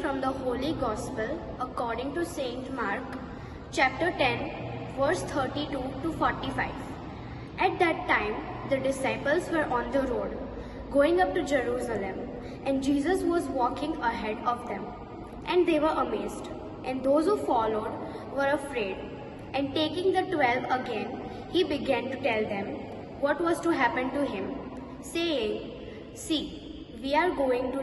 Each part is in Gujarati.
from the Holy Gospel according to Saint Mark, chapter 10, verse 32 to 45. At that time, the disciples were on the road, going up to Jerusalem, and Jesus was walking ahead of them. And they were amazed, and those who followed were afraid. And taking the 12 again, he began to tell them what was to happen to him, saying, "See, we are going to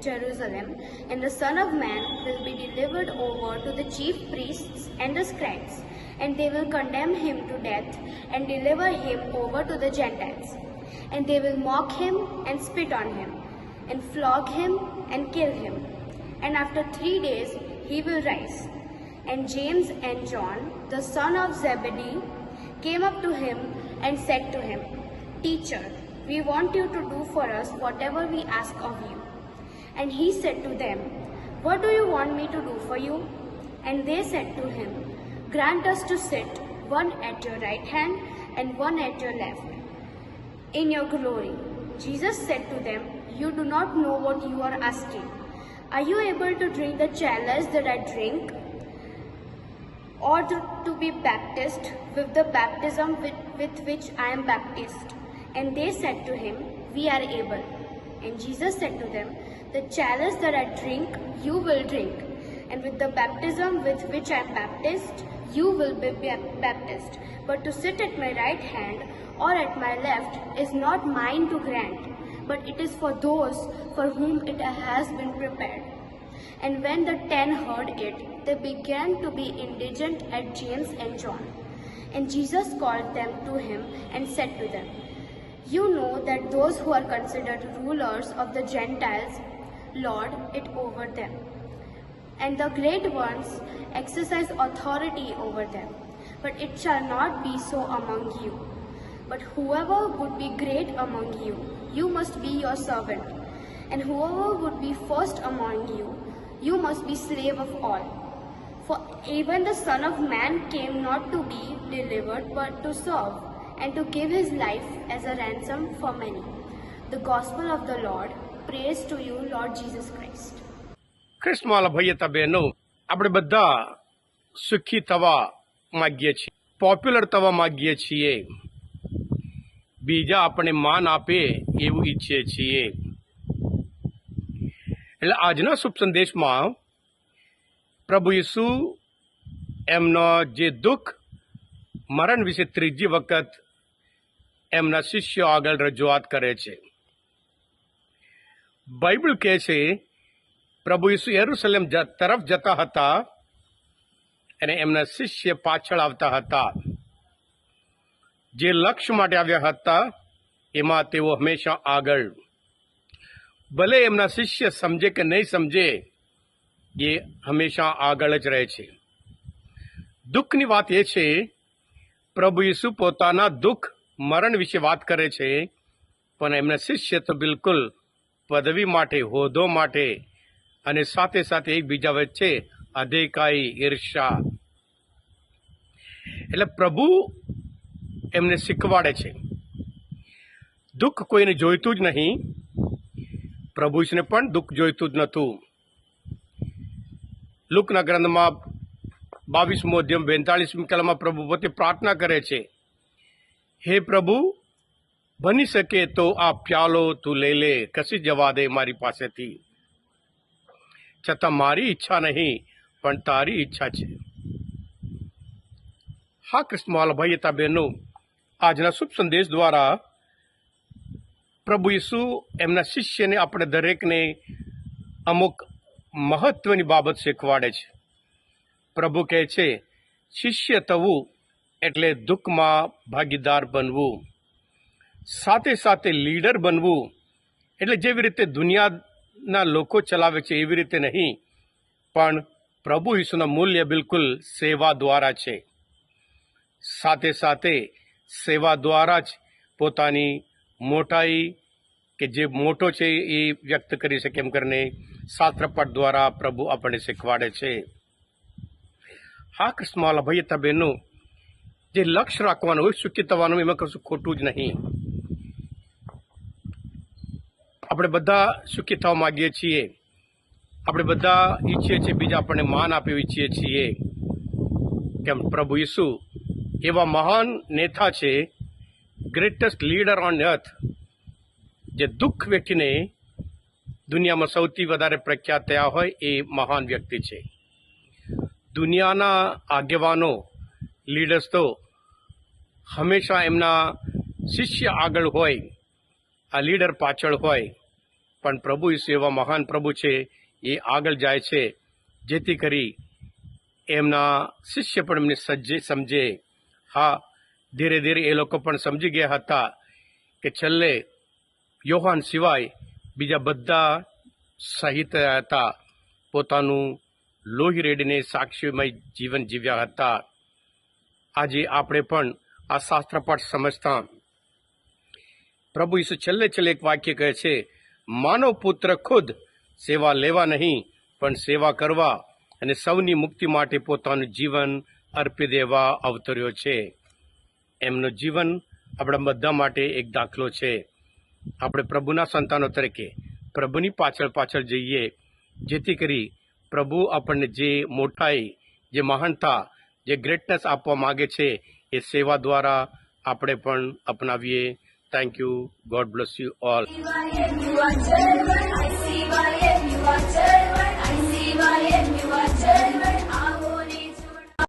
Jerusalem, and the Son of Man will be delivered over to the chief priests and the scribes, and they will condemn him to death and deliver him over to the Gentiles. And they will mock him and spit on him, and flog him and kill him. And after 3 days he will rise." And James and John, the son of Zebedee, came up to him and said to him, "Teacher, we want you to do for us whatever we ask of you." And he said to them, "What do you want me to do for you?" And they said to him, "Grant us to sit, one at your right hand and one at your left, in your glory." Jesus said to them, "You do not know what you are asking. Are you able to drink the chalice that I drink, or to be baptized with the baptism with which I am baptized?" And they said to him, "We are able." And Jesus said to them, "The chalice that I drink, you will drink, and with the baptism with which I am baptized, you will be baptized. But to sit at my right hand or at my left is not mine to grant, but it is for those for whom it has been prepared." And when the 10 heard it, they began to be indignant at James and John. And Jesus called them to him and said to them, "You know that those who are considered rulers of the Gentiles lord it over them, and the great ones exercise authority over them. But it shall not be so among you. But whoever would be great among you, you must be your servant. And whoever would be first among you, you must be slave of all. For even the Son of Man came not to be delivered, but to serve, and to give his life as a ransom for many." The Gospel of the Lord. Praise to you, Lord Jesus Christ. ખ્રિસ્તમાં ભાઈ બહેનો, આપણે બધા સુખી થવા માગીએ છીએ, પોપ્યુલર થવા માગીએ છીએ, બીજા આપણે માન આપે એવું ઈચ્છીએ છીએ. એટલે આજના શુભ સંદેશમાં પ્રભુ ઈસુ એમનો જે દુઃખ મરણ વિશે ત્રીજી વખત એમના શિષ્યો આગળ રજૂઆત કરે છે. બાઇબલ કહે છે પ્રભુ ઈસુ યરુશલેમ તરફ જતા હતા અને એમના શિષ્ય પાછળ આવતા હતા. જે લક્ષ્ય માટે આવ્યા હતા એમાં તેઓ હંમેશા આગળ. ભલે એમના શિષ્ય સમજે કે નહીં સમજે, એ હંમેશા આગળ જ રહે છે. દુઃખની વાત એ છે, પ્રભુ ઈસુ પોતાના દુઃખ મરણ વિશે વાત કરે છે, પણ એમના શિષ્ય તો બિલકુલ પદવી માટે, હોદ્દો માટે અને સાથે સાથે એકબીજા વચ્ચે અધિકારી, ઈર્ષા. એટલે પ્રભુ એમને શીખવાડે છે. દુઃખ કોઈને જોઈતું જ નહીં. પ્રભુ ઈસુને પણ દુઃખ જોઈતું જ નહોતું. લુકના ગ્રંથમાં 22મો અધ્યાય 42મી કલમમાં પ્રભુ પોતે પ્રાર્થના કરે છે, "હે પ્રભુ, બની શકે તો આ પ્યાલો તું લઈ લે, ખસી જવા દે મારી પાસેથી. છતાં મારી ઈચ્છા નહીં, પણ તારી ઈચ્છા છે." હા ક્રિસ્તવાલા ભાઈ બહેનો, આજના શુભ સંદેશ દ્વારા પ્રભુ ઈસુ એમના શિષ્યને, આપણે દરેકને અમુક મહત્વની બાબત શીખવાડે છે. પ્રભુ કહે છે, શિષ્ય થવું એટલે દુઃખમાં ભાગીદાર બનવું, સાથે સાથે લીડર બનવું. એટલે જેવી રીતે દુનિયાના લોકો ચલાવે છે એવી રીતે નહીં, પણ પ્રભુ ઈસુનું મૂલ્ય બિલકુલ સેવા દ્વારા છે. સાથે સાથે સેવા દ્વારા જ પોતાની મોટાઈ, કે જે મોટો છે એ વ્યક્ત કરી શકે એમ કરીને શાસ્ત્રપાઠ દ્વારા પ્રભુ આપણને શીખવાડે છે. હા ક્રિસ્તવાલા ભાઈ બહેનો, જે લક્ષ્ય રાખવાનું હોય, સુખી થવાનું, એમાં કશું ખોટું જ નહીં. આપણે બધા સુખી થવા માગીએ છીએ, આપણે બધા ઈચ્છીએ છીએ, બીજા આપણને માન આપે ઈચ્છીએ છીએ કેમ પ્રભુ ઈસુ એવા મહાન નેતા છે, ગ્રેટેસ્ટ લીડર ઓન અર્થ, જે દુઃખ વ્યક્તિને દુનિયામાં સૌથી વધારે પ્રખ્યાત થયા હોય એ મહાન વ્યક્તિ છે. દુનિયાના આગેવાનો લીડર્સ તો હંમેશા એમના શિષ્ય આગળ હોય, આ લીડર પાછળ હોય, પણ પ્રભુ ઈસુ એવા મહાન પ્રભુ છે, એ આગળ જાય છે જેથી કરી એમના શિષ્ય પણ એમને સમજે. હા, ધીરે ધીરે એ લોકો પણ સમજી ગયા હતા કે છેલ્લે યોહાન સિવાય બીજા બધા સહિત હતા, પોતાનું લોહી રેડીને સાક્ષીમય જીવન જીવ્યા હતા. આજે આપણે પણ આ શાસ્ત્રપાઠ સમજતા પ્રભુ ઈસુ છેલ્લે એક વાક્ય કહે છે, માનવ પુત્ર ખુદ સેવા લેવા નહીં પણ સેવા કરવા અને સૌની મુક્તિ માટે પોતાનું જીવન અર્પી દેવા અવતર્યો છે. એમનું જીવન આપણા બધા માટે એક દાખલો છે. આપણે પ્રભુના સંતાનો તરીકે પ્રભુની પાછળ જઈએ, જેથી કરી પ્રભુ આપણને જે મોટાઈ, જે મહાનતા, જે ગ્રેટનેસ આપવા માગે છે એ સેવા દ્વારા આપણે પણ અપનાવીએ. Thank you. God bless you all. You are German, I see why you are German.